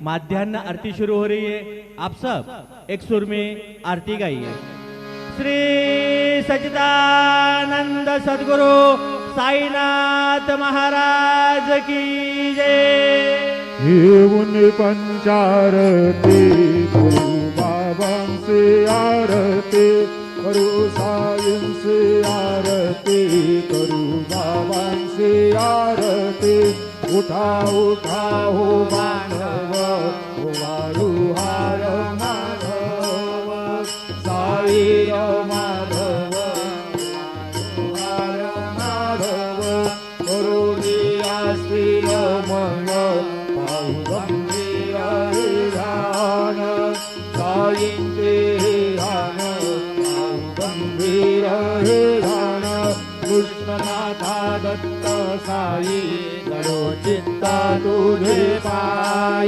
माध्यान्ह आरती शुरू हो रही है। आप सब एक सुर में आरती गाइए। श्री सच्चिदानंद सद्गुरु साईनाथ महाराज की जय। येऊन पंचारती करू बाबांचे आरती करू साईंचे आरती करू बाबांचे आरती। उठा उठा हो मानव वाळू हार माधव साई माधव हार माधव करुणिया श्री मंग पाहू गंभीर हे ध्यान साईंचे ध्यान पाहू गंभीर हे ध्यान। कृष्णनाथा दत्त साई करो चित्ता तुझे पाय।